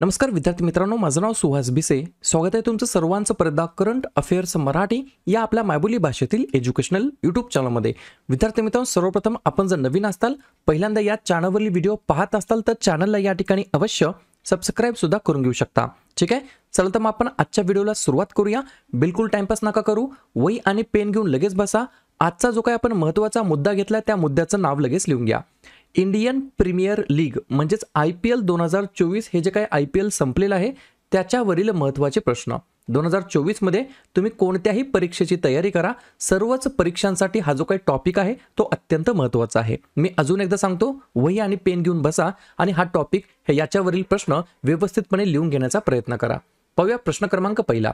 नमस्कार विद्यार्थी मित्रांनो, माझं नाव सुहास भिसे. स्वागत आहे तुमचं सर्वांचं परदा करंट अफेअर्स मराठी या आपल्या मायबोली भाषेतील एज्युकेशनल यूट्यूब चॅनलमध्ये. विद्यार्थी मित्रांनो, सर्वप्रथम आपण जर नवीन असताल, पहिल्यांदा या चॅनलवरील व्हिडिओ पाहत असताल तर चॅनलला या ठिकाणी अवश्य सबस्क्राईब सुद्धा करून घेऊ शकता. ठीक आहे, चला तर मग आपण आजच्या व्हिडिओला सुरुवात करूया. बिलकुल टाइमपास नका करू, वही आणि पेन घेऊन लगेच बसा. आजचा जो काही आपण महत्त्वाचा मुद्दा घेतला त्या मुद्द्याचं नाव लगेच लिहून घ्या. इंडियन प्रीमियर लीग म्हणजेच IPL 2024 हे जे काही IPL संपलेलं आहे त्याच्यावरील महत्त्वाचे प्रश्न. 2024 मध्ये तुम्ही कोणत्याही परीक्षेची तयारी करा, सर्वच परीक्षांसाठी हा जो काही टॉपिक आहे तो अत्यंत महत्त्वाचा आहे. मी अजून एकदा सांगतो, वही आणि पेन घेऊन बसा आणि हा टॉपिक याच्यावरील प्रश्न व्यवस्थितपणे लिहून घेण्याचा प्रयत्न करा. पाहूया प्रश्न क्रमांक पहिला.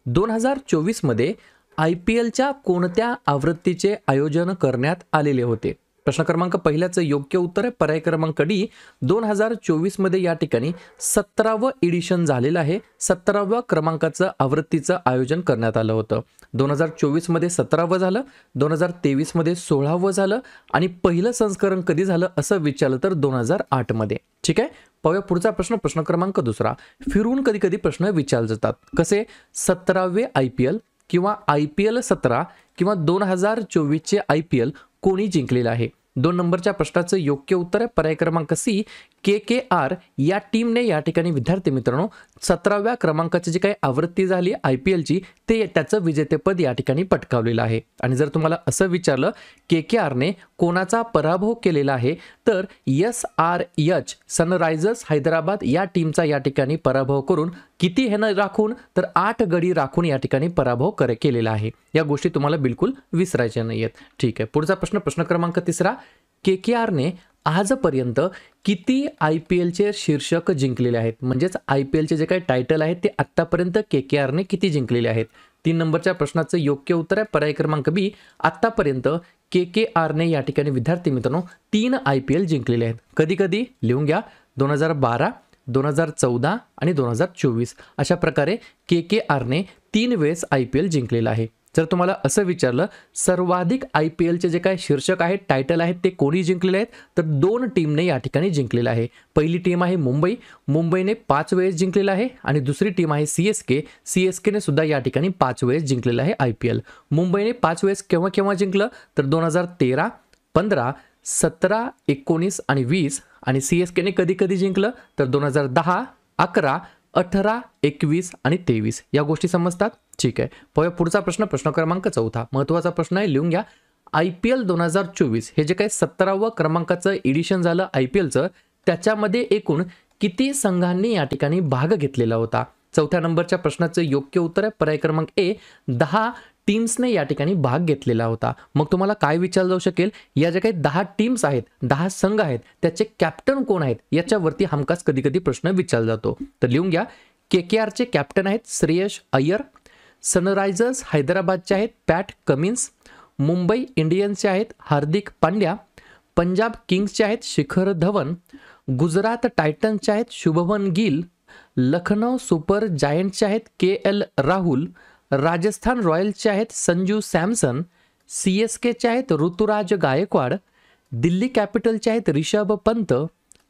2024 मध्ये IPLच्या कोणत्या आवृत्तीचे आयोजन करण्यात आलेले होते? प्रश्न क्रमांक पहिल्याचं योग्य उत्तर आहे पर्याय क्रमांक डी. 2024 मध्ये या ठिकाणी 17वं एडिशन झालेलं आहे. 17व्या क्रमांकाचं आवृत्तीचं आयोजन करण्यात आलं होतं. 2024 मध्ये 17वं झालं, 2023 मध्ये 16वं झालं आणि पहिलं संस्करण कधी झालं असं विचारलं तर 2008 मध्ये. ठीक आहे, पाहूया पुढचा प्रश्न. प्रश्न क्रमांक दुसरा. फिरून कधी कधी प्रश्न विचारले जातात. कसे? 17वे IPL किंवा IPL 17 किंवा 2024 चे IPL कोणी जिंकलेलं आहे? 2 नंबरच्या प्रश्नाचं योग्य उत्तर आहे पर्याय क्रमांक सी. KKR या टीमने या ठिकाणी विद्यार्थी मित्रांनो 17व्या क्रमांकाची जी काही आवृत्ती झाली IPLची ते त्याचं विजेतेपद या ठिकाणी पटकावलेलं आहे. आणि जर तुम्हाला असं विचारलं KKRने कोणाचा पराभव केलेला आहे तर SRH सनरायझर्स हैदराबाद या टीमचा या ठिकाणी पराभव करून किती हे राखून तर 8 गडी राखून या ठिकाणी पराभव केलेला आहे. या गोष्टी तुम्हाला बिलकुल विसरायच्या नाहीयेत. ठीक आहे, पुढचा प्रश्न. प्रश्न क्रमांक तिसरा. KKRने आजपर्यंत किती IPLचे शीर्षक जिंकलेले आहेत? म्हणजेच IPLचे जे काही टायटल आहेत ते आत्तापर्यंत KKRने किती जिंकलेले आहेत? 3 नंबरच्या प्रश्नाचं योग्य उत्तर आहे पर्याय क्रमांक बी. आत्तापर्यंत KKRने या ठिकाणी विद्यार्थी मित्रांनो 3 IPL जिंकलेले आहेत. कधी कधी लिहून घ्या. 2012, 2014 आणि 2024 अशा प्रकारे KKRने 3 वेळेस IPL जिंकलेलं आहे. जर तुम्हाला असं विचारलं सर्वाधिक IPLचे जे काही शीर्षक आहेत टायटल आहेत ते कोणी जिंकलेले आहेत तर 2 टीमने या ठिकाणी जिंकलेलं आहे. पहिली टीम आहे मुंबईने 5 वेळेस जिंकलेलं आहे आणि दुसरी टीम आहे CSKने सुद्धा या ठिकाणी 5 वेळेस जिंकलेलं आहे IPL. मुंबईने 5 वेळेस केव्हा केव्हा जिंकलं तर 2013, 15, 17, 19 आणि 20 आणि CSKने कधी कधी जिंकलं तर 2010, 11, 18, 21 आणि 23. या गोष्टी समजतात? ठीक आहे, पाहूया पुढचा प्रश्न. प्रश्न क्रमांक चौथा. महत्त्वाचा प्रश्न आहे, लिहून घ्या. IPL 2024 हे जे काही 17व्या क्रमांकाचं एडिशन झालं IPLचं त्याच्यामध्ये एकूण किती संघांनी या ठिकाणी भाग घेतलेला होता? 4थ्या नंबरच्या प्रश्नाचं योग्य उत्तर आहे पर्याय क्रमांक ए. 10 टीम्सने या ठिकाणी भाग घेतलेला होता. मग तुम्हाला काय विचारलं जाऊ शकेल, या ज्या काही 10 टीम्स आहेत 10 संघ आहेत त्याचे कॅप्टन कोण आहेत याच्यावरती हमखास कधी कधी प्रश्न विचारला जातो. तर लिहून घ्या. KKRचे कॅप्टन आहेत श्रेयस अय्यर, सनरायझर्स हैदराबादचे आहेत पॅट कमिन्स, मुंबई इंडियन्सचे आहेत हार्दिक पांड्या, पंजाब किंग्सचे आहेत शिखर धवन, गुजरात टायटन्सचे आहेत शुभमन गिल, लखनौ सुपर जायंट्सचे आहेत KL राहुल, राजस्थान रॉयल्सचे आहेत संजू सॅमसन, CSKचे आहेत ऋतुराज गायकवाड, दिल्ली कॅपिटलचे आहेत रिषभ पंत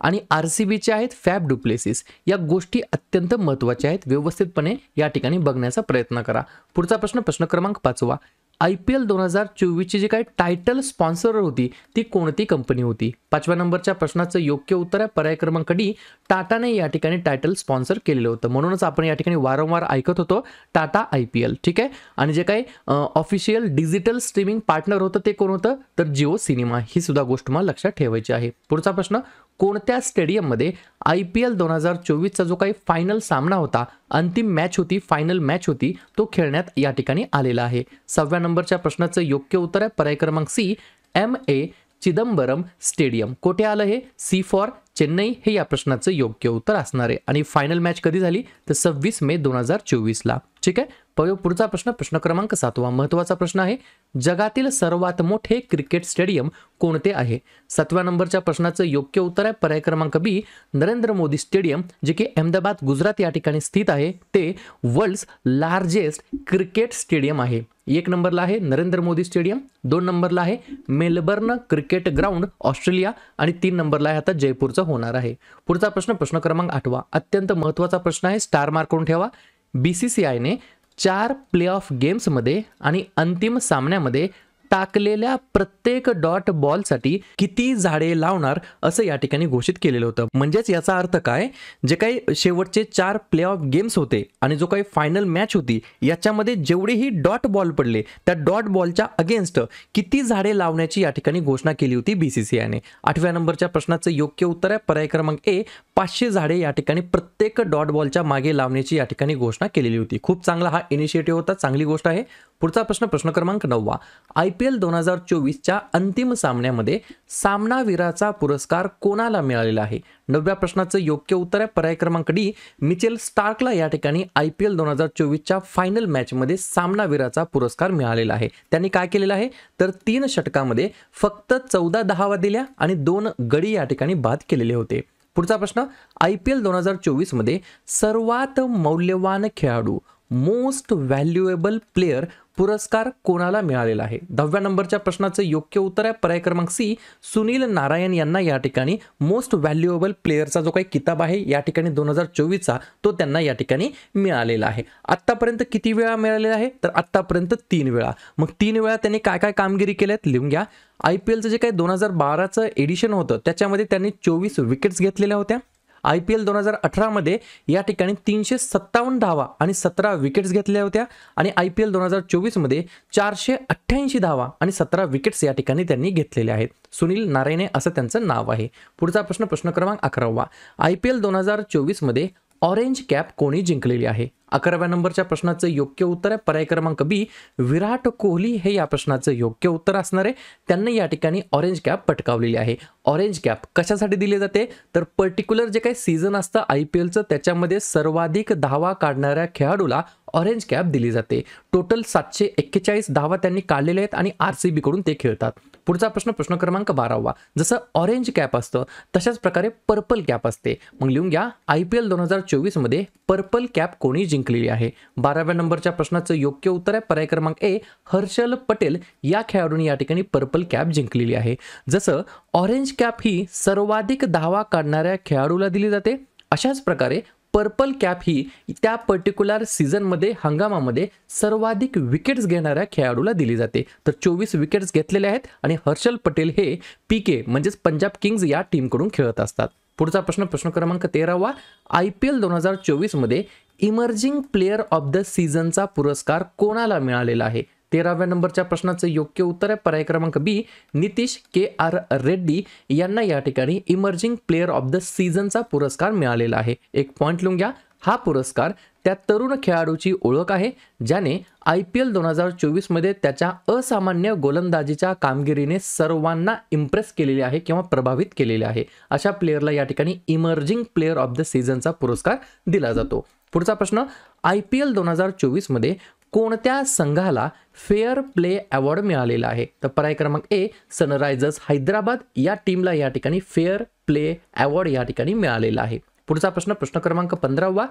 आणि RCBचे आहेत फॅब डुप्लेसिस. या गोष्टी अत्यंत महत्त्वाच्या आहेत, व्यवस्थितपणे या ठिकाणी बघण्याचा प्रयत्न करा. पुढचा प्रश्न. प्रश्न क्रमांक 5वा. IPL 2024ची जी काही टायटल स्पॉन्सर होती ती कोणती कंपनी होती? 5व्या नंबरच्या प्रश्नाचं योग्य उत्तर आहे पर्याय क्रमांक डी. टाटाने या ठिकाणी टायटल स्पॉन्सर केलेलं होतं. म्हणूनच आपण या ठिकाणी वारंवार ऐकत होतो टाटा IPL. ठीक आहे, आणि जे काही ऑफिशियल डिजिटल स्ट्रीमिंग पार्टनर होतं ते कोण होतं तर जिओ सिनेमा. ही सुद्धा गोष्ट मला लक्षात ठेवायची आहे. पुढचा प्रश्न. कोणत्या स्टेडियममध्ये IPL 2024चा जो काही फायनल सामना होता, अंतिम मॅच होती, फायनल मॅच होती, तो खेळण्यात या ठिकाणी आलेला आहे? 6व्या नंबरच्या प्रश्नाचं योग्य उत्तर आहे पर्याय क्रमांक सी. MA Chidambaram stadium. कुठे आलं हे? C फॉर चेन्नई हे या प्रश्नाचं योग्य उत्तर असणार आहे. आणि फायनल मॅच कधी झाली तर 26 मे 2024ला. ठीक आहे. पुढचा प्रश्न, प्रश्न क्रमांक 7वा महत्त्वाचा प्रश्न आहे. जगातील सर्वात मोठे क्रिकेट स्टेडियम कोणते आहे? 7व्या नंबरच्या प्रश्नाचं योग्य उत्तर आहे पर्याय क्रमांक बी, नरेंद्र मोदी स्टेडियम, जे की अहमदाबाद गुजरात या ठिकाणी स्थित आहे. ते वर्ल्ड्स लार्जेस्ट क्रिकेट स्टेडियम आहे. 1 नंबरला आहे नरेंद्र मोदी स्टेडियम, 2 नंबरला आहे मेलबर्न क्रिकेट ग्राउंड ऑस्ट्रेलिया आणि 3 नंबरला आहे आता जयपूरचं होणार आहे. पुढचा प्रश्न, प्रश्न क्रमांक 8वा अत्यंत महत्त्वाचा प्रश्न आहे. स्टार मार्क करून ठेवा. BCCIने 4 प्लेऑफ गेम्समध्ये आणि अंतिम सामन्यामध्ये टाकलेल्या प्रत्येक डॉट बॉलसाठी किती झाडे लावणार असं या ठिकाणी घोषित केलेलं होतं. म्हणजेच याचा अर्थ काय, जे काही शेवटचे 4 प्लेऑफ गेम्स होते आणि जो काही फायनल मॅच होती याच्यामध्ये जेवढेही डॉट बॉल पडले त्या डॉट बॉलच्या अगेन्स्ट किती झाडे लावण्याची या ठिकाणी घोषणा केली होती BCCIने. 8व्या नंबरच्या प्रश्नाचं योग्य उत्तर आहे पर्याय क्रमांक ए, 500 झाडे या ठिकाणी प्रत्येक डॉट बॉलच्या मागे लावण्याची या ठिकाणी घोषणा केलेली होती. खूप चांगला हा इनिशिएटिव्ह होता, चांगली गोष्ट आहे. पुढचा प्रश्न, प्रश्न क्रमांक 9वा IPL 2024च्या अंतिम सामन्यामध्ये सामनावीराचा पुरस्कार कोणाला मिळालेला आहे? 9व्या प्रश्नाचं योग्य उत्तर आहे पर्याय क्रमांक डी, मिचेल स्टार्कला या ठिकाणी IPL 2024च्या फायनल मॅचमध्ये सामनावीराचा पुरस्कार मिळालेला आहे. त्यांनी काय केलेलं आहे तर 3 षटकामध्ये फक्त 14 धावा दिल्या आणि 2 गडी या ठिकाणी बाद केलेले होते. पुढचा प्रश्न, IPL 2024 मध्ये सर्वात मौल्यवान खेळाडू मोस्ट व्हॅल्युएबल प्लेयर पुरस्कार कोणाला मिळालेला आहे? 10व्या नंबरच्या प्रश्नाचं योग्य उत्तर आहे पर्याय क्रमांक सी, सुनील नारायण यांना या ठिकाणी मोस्ट व्हॅल्युएबल प्लेयरचा जो काही किताब आहे या ठिकाणी 2024चा तो त्यांना या ठिकाणी मिळालेला आहे. आत्तापर्यंत किती वेळा मिळालेला आहे तर आत्तापर्यंत 3 वेळा. मग 3 वेळा त्यांनी काय काय कामगिरी केल्यात लिहून घ्या. IPLचं जे काही 2012चं एडिशन होतं त्याच्यामध्ये त्यांनी 24 विकेट्स घेतलेल्या होत्या. IPL 2018 मध्ये या ठिकाणी 357 धावा आणि 17 विकेट्स घेतल्या होत्या आणि IPL 2024 मध्ये 488 धावा आणि 17 विकेट्स या ठिकाणी त्यांनी घेतलेले आहेत. सुनील नारायणे असं त्यांचं नाव आहे. पुढचा प्रश्न, प्रश्न क्रमांक 11वा IPL 2024 मध्ये ऑरेंज कॅप कोणी जिंकलेली आहे? 11व्या नंबरच्या प्रश्नाचं योग्य उत्तर आहे पर्याय क्रमांक बी, विराट कोहली हे या प्रश्नाचं योग्य उत्तर असणार आहे. त्यांनी या ठिकाणी ऑरेंज कॅप पटकावलेली आहे. ऑरेंज कॅप कशासाठी दिली जाते तर पर्टिक्युलर जे काही सीझन असतं IPLचं त्याच्यामध्ये सर्वाधिक धावा काढणाऱ्या खेळाडूला ऑरेंज कॅप दिली जाते. टोटल 741 धावा त्यांनी काढलेल्या आहेत आणि RCB कडून ते खेळतात. पुढचा प्रश्न, प्रश्न क्रमांक 12वा जसं ऑरेंज कॅप असतं तशाच प्रकारे पर्पल कॅप असते. मग लिहून घ्या IPL 2024 मध्ये पर्पल कॅप कोणी जिंकलेली आहे? 12व्या नंबरच्या प्रश्नाचं योग्य उत्तर आहे पर्याय क्रमांक ए, हर्षल पटेल या खेळाडूने या ठिकाणी पर्पल कॅप जिंकलेली आहे. जसं ऑरेंज कॅप ही सर्वाधिक धावा काढणाऱ्या खेळाडूला दिली जाते अशाच प्रकारे पर्पल कॅप ही त्या पर्टिक्युलर सीझनमध्ये हंगामामध्ये सर्वाधिक विकेट्स घेणाऱ्या खेळाडूला दिली जाते. तर 24 विकेट्स घेतलेले आहेत आणि हर्षल पटेल हे PK म्हणजेच पंजाब किंग्ज या टीमकडून खेळत असतात. पुढचा प्रश्न, प्रश्न क्रमांक 13वा IPL 2024 मध्ये इमर्जिंग प्लेयर ऑफ द सीझनचा पुरस्कार कोणाला मिळालेला आहे? 13व्या नंबरच्या प्रश्नाचं योग्य उत्तर आहे पर्याय क्रमांक बी, नितीश KR रेड्डी यांना या ठिकाणी इमर्जिंग प्लेयर ऑफ द सीझनचा पुरस्कार मिळालेला आहे. एक पॉइंट लिहून घ्या, हा पुरस्कार त्या तरुण खेळाडूची ओळख आहे ज्याने IPL 2024 मध्ये त्याच्या असामान्य गोलंदाजीच्या कामगिरीने सर्वांना इम्प्रेस केलेले आहे किंवा प्रभावित केलेले आहे. अशा प्लेयरला या ठिकाणी इमर्जिंग प्लेयर ऑफ द सीझनचा पुरस्कार दिला जातो. पुढचा प्रश्न, IPL 2024 मध्ये कोणत्या संघाला फेअर प्ले अवॉर्ड मिळालेला आहे? तर पर्याय क्रमांक ए, सनरायझर्स हैदराबाद या टीमला या ठिकाणी फेअर प्ले अवॉर्ड या ठिकाणी मिळालेला आहे. पुढचा प्रश्न, प्रश्न क्रमांक 15वा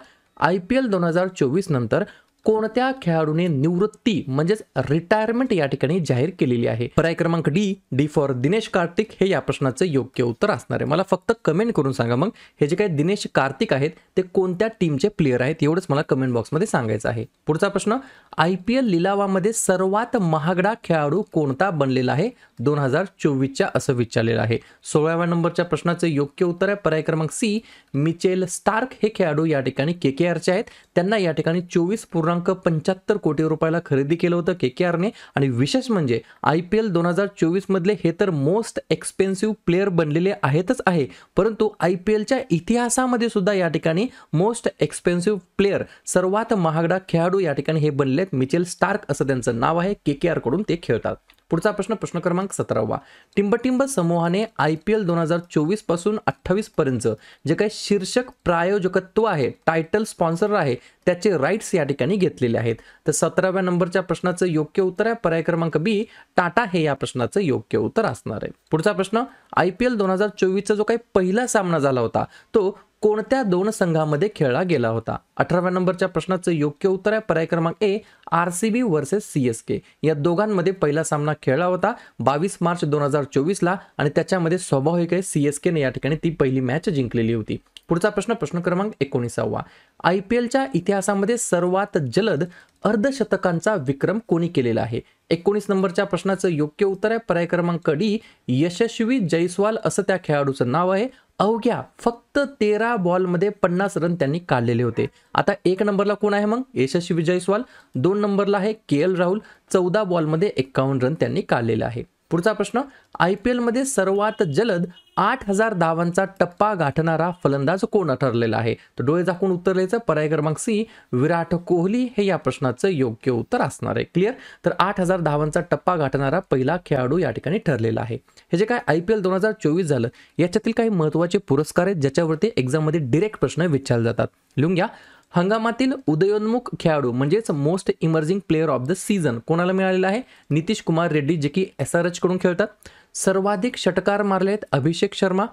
IPL 2024 नंतर कोणत्या खेळाडूने निवृत्ती म्हणजेच रिटायरमेंट या ठिकाणी जाहीर केलेली आहे? पर्याय क्रमांक डी फॉर दिनेश कार्तिक हे या प्रश्नाचं योग्य उत्तर असणार आहे. मला फक्त कमेंट करून सांगा मग हे जे काही दिनेश कार्तिक आहेत ते कोणत्या टीमचे प्लेयर आहेत एवढंच मला कमेंट बॉक्समध्ये सांगायचं आहे. पुढचा प्रश्न, IPL लिलावामध्ये सर्वात महागडा खेळाडू कोणता बनलेला आहे 2024च्या असं विचारलेलं आहे. 16व्या नंबरच्या प्रश्नाचं योग्य उत्तर आहे पर्याय क्रमांक सी, मिचेल स्टार्क हे खेळाडू या ठिकाणी KKRचे आहेत. त्यांना या ठिकाणी 24.75 कोटी रुपयाला खरेदी केलं होतं KKRने आणि विशेष म्हणजे IPL 2024 मधले हे तर मोस्ट एक्सपेन्सिव्ह प्लेयर बनलेले आहेतच आहे, परंतु IPLच्या इतिहासामध्ये सुद्धा या ठिकाणी मोस्ट एक्सपेन्सिव्ह प्लेयर सर्वात महागडा खेळाडू या ठिकाणी हे बनलेत मिचेल स्टार्क असं त्यांचं नाव आहे. KKR कडून ते खेळतात. पुढचा प्रश्न प्रश्न क्रमांक 17वा. टिंबटिंब समूहाने IPL 2024 पासून 28 पर्यंत जे काही शीर्षक प्रायोजकत्व आहे, टायटल स्पॉन्सर आहे, त्याचे राईट्स या ठिकाणी घेतलेले आहेत. तर 17व्या नंबरच्या प्रश्नाचं योग्य उत्तर आहे पर्याय क्रमांक बी, टाटा हे या प्रश्नाचं योग्य उत्तर असणार आहे. पुढचा प्रश्न, IPL 2024 चा जो काही पहिला सामना झाला होता तो कोणत्या दोन संघामध्ये खेळला गेला होता? 18व्या नंबरच्या प्रश्नाचं योग्य उत्तर आहे पर्याय क्रमांक ए, RCB वर्सेस CSK. या दोघांमध्ये पहिला सामना खेळला होता 22 मार्च 2024 ला आणि त्याच्यामध्ये स्वाभाविक आहे CSK ने या ठिकाणी ती पहिली मॅच जिंकलेली होती. पुढचा प्रश्न प्रश्न क्रमांक 19वा. IPLच्या इतिहासामध्ये सर्वात जलद अर्धशतकांचा विक्रम कोणी केलेला आहे? 19 नंबरच्या प्रश्नाचं योग्य उत्तर आहे पर्याय क्रमांक डी, यशस्वी जयस्वाल असं त्या खेळाडूचं नाव आहे. अवघ्या फक्त 13 बॉलमध्ये 50 रन त्यांनी काढलेले होते. आता 1 नंबरला कोण आहे मग? यशस्वी जयस्वाल. 2 नंबरला आहे KL राहुल, 14 बॉलमध्ये 51 रन त्यांनी काढलेले आहे. पुढचा प्रश्न, IPL मध्ये सर्वात जलद 8000 धावांचा टप्पा गाठणारा फलंदाज कोण ठरलेला आहे? तर डोळे झाकून उत्तर द्यायचं पर्याय क्रमांक सी, विराट कोहली हे या प्रश्नाचं योग्य उत्तर असणार आहे. क्लिअर? तर 8000 धावांचा टप्पा गाठणारा पहिला खेळाडू या ठिकाणी ठरलेला आहे. हे जे काय IPL 2024 झालं याच्यातील काही महत्त्वाचे पुरस्कार आहेत ज्याच्यावरती एक्झाम मध्ये डायरेक्ट प्रश्न विचारले जातात. लिहून घ्या. हंगामातील उदयोन्मुख खेळाडू म्हणजेच most emerging player of the season कोणाला मिळालेला आहे? नितीश कुमार रेड्डी जे की SRH कडून खेळतात. सर्वाधिक षटकार मारले आहेत अभिषेक शर्मा,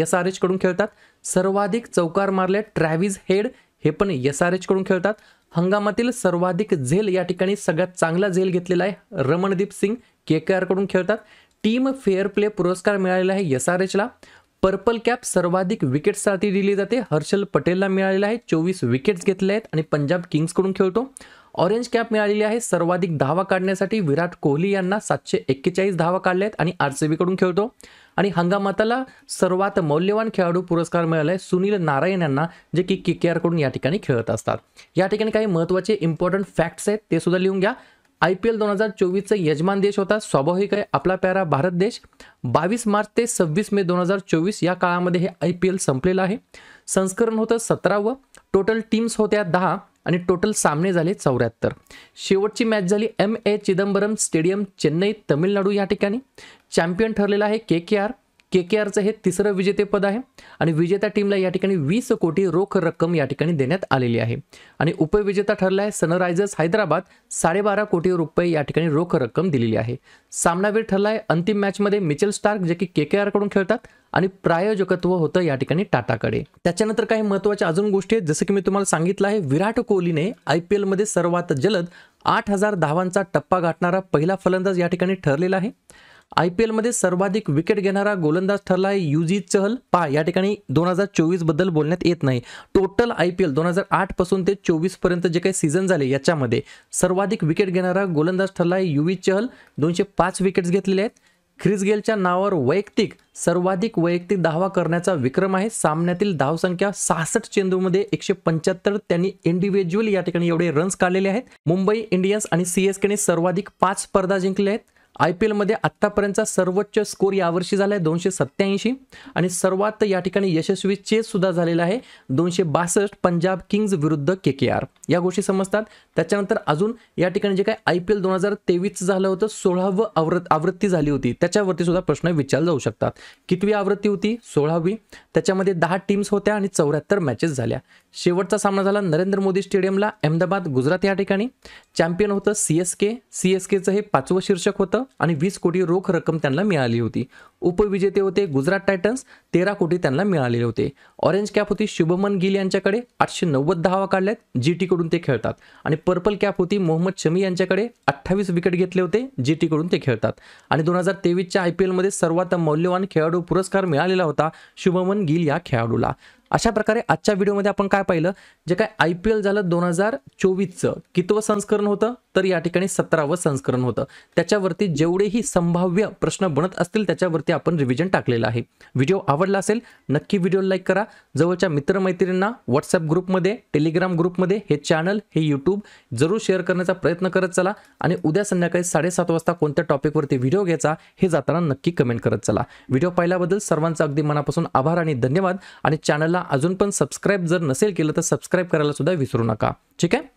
SRH कडून खेळतात. सर्वाधिक चौकार मारले ट्रॅव्हिस हेड, हे पण SRH कडून खेळतात. हंगामातील सर्वाधिक झेल या ठिकाणी सगळ्यात चांगला झेल घेतलेला आहे रमणदीप सिंग, KKR कडून खेळतात. टीम फेअर प्ले पुरस्कार मिळालेला आहे SRH ला. पर्पल कॅप सर्वाधिक विकेट्ससाठी दिली जाते, हर्षल पटेलला मिळालेला आहे, 24 विकेट्स घेतले आहेत आणि पंजाब किंग्स कडून खेळतो. ऑरेंज कॅप मिळालेली आहे सर्वाधिक धावा काढण्यासाठी विराट कोहली यांना 741 धावा काढल्या आहेत आणि RCB कडून खेळतो. आणि हंगामाताला सर्वात मौल्यवान खेळाडू पुरस्कार मिळाला आहे सुनील नारायण यांना जे की KKR कडून या ठिकाणी खेळत असतात. या ठिकाणी काही महत्त्वाचे इम्पॉर्टंट फॅक्ट्स आहेत ते सुद्धा लिहून घ्या. IPL 2024चा यजमान देश होता स्वाभाविक आहे आपला प्यारा भारत देश. 22 मार्च ते 26 मे 2024 या काळामध्ये हे IPL संपलेलं आहे. संस्करण होतं 17व. टोटल टीम्स होत्या 10 आणि टोटल सामने झाले 74. शेवटची मॅच झाली MA चिदंबरम स्टेडियम चेन्नई तमिळनाडू या ठिकाणी. चॅम्पियन ठरलेला आहे KKR. KKRचं हे तिसरं विजेतेपद आहे आणि विजेत्या टीमला या ठिकाणी 20 कोटी रोख रक्कम या ठिकाणी देण्यात आलेली आहे. आणि उपविजेता ठरला आहे सनरायझर्स हैदराबाद, 12.5 कोटी रुपये या ठिकाणी रोख रक्कम दिलेली आहे. सामनावीर ठरला आहे अंतिम मॅचमध्ये मिचेल स्टार्क जे की KKR कडून खेळतात आणि प्रायोजकत्व होतं या ठिकाणी टाटाकडे. त्याच्यानंतर काही महत्त्वाच्या अजून गोष्टी आहेत जसं की मी तुम्हाला सांगितलं आहे विराट कोहलीने IPL मध्ये सर्वात जलद 8000 धावांचा टप्पा गाठणारा पहिला फलंदाज या ठिकाणी ठरलेला आहे. IPL मध्ये सर्वाधिक विकेट घेणारा गोलंदाज ठरला आहे युजी चहल. या ठिकाणी 2024 बद्दल बोलण्यात येत नाही. टोटल IPL 2008 पासून ते 24 पर्यंत जे काही सीझन झाले याच्यामध्ये सर्वाधिक विकेट घेणारा गोलंदाज ठरला आहे युवी चहल, 205 विकेट्स घेतलेले आहेत. ख्रिस गेलच्या नावावर सर्वाधिक वैयक्तिक धावा करण्याचा विक्रम आहे. सामन्यातील धावसंख्या 66 चेंडूमध्ये 175 त्यांनी इंडिव्हिज्युअल या ठिकाणी एवढे रन्स काढलेले आहेत. मुंबई इंडियन्स आणि CSK ने सर्वाधिक 5 स्पर्धा जिंकल्या आहेत. IPL मध्ये आत्तापर्यंतचा सर्वोच्च स्कोर यावर्षी झाला आहे 287 आणि सर्वात या ठिकाणी यशस्वी चेस सुद्धा झालेला आहे 262 पंजाब किंग्ज विरुद्ध KKR. या गोष्टी समजतात. त्याच्यानंतर अजून या ठिकाणी जे काय IPL 2023 झालं होतं 16वी आवृत्ती झाली होती त्याच्यावरती सुद्धा प्रश्न विचारले जाऊ शकतात. कितवी आवृत्ती होती? 16वी. त्याच्यामध्ये 10 टीम्स होत्या आणि 74 मॅचेस झाल्या. शेवटचा सामना झाला नरेंद्र मोदी स्टेडियमला अहमदाबाद गुजरात या ठिकाणी. चॅम्पियन होतं CSKचं हे 5वं शीर्षक होतं आणि 20 कोटी रोख रक्कम त्यांना मिळाली होती. उपविजेते होते गुजरात टायटन्स, 13 कोटी त्यांना मिळालेले होते. ऑरेंज कॅप होती शुभमन गिल यांच्याकडे, 890 धावा काढल्यात, GT कडून ते खेळतात. आणि पर्पल कॅप होती मोहम्मद शमी यांच्याकडे, 28 विकेट घेतले होते, GT कडून ते खेळतात. आणि 2023च्या IPL मध्ये सर्वात मौल्यवान खेळाडू पुरस्कार मिळालेला होता शुभमन गिल या खेळाडूला. अशा प्रकारे आजच्या व्हिडिओमध्ये आपण काय पाहिलं, जे काय IPL झालं 2024चं कितवं संस्करण होतं तर या ठिकाणी 17वं संस्करण होतं. त्याच्यावरती जेवढेही संभाव्य प्रश्न बनत असतील त्याच्यावरती आपण रिव्हिजन टाकलेलं आहे. व्हिडिओ आवडला असेल नक्की व्हिडिओला लाईक करा. जवळच्या मित्रमैत्रिणींना WhatsApp ग्रुपमध्ये, टेलिग्राम ग्रुपमध्ये हे चॅनल, हे YouTube जरूर शेअर करण्याचा प्रयत्न करत चला. आणि उद्या संध्याकाळी 7:30 वाजता कोणत्या टॉपिकवरती व्हिडिओ घ्यायचा हे जाताना नक्की कमेंट करत चला. व्हिडिओ पाहिल्याबद्दल सर्वांचा अगदी मनापासून आभार आणि धन्यवाद. आणि चॅनलला अजून पण सबस्क्राइब जर नसेल केलं तर सबस्क्राइब करायला सुद्धा विसरू नका. ठीक आहे.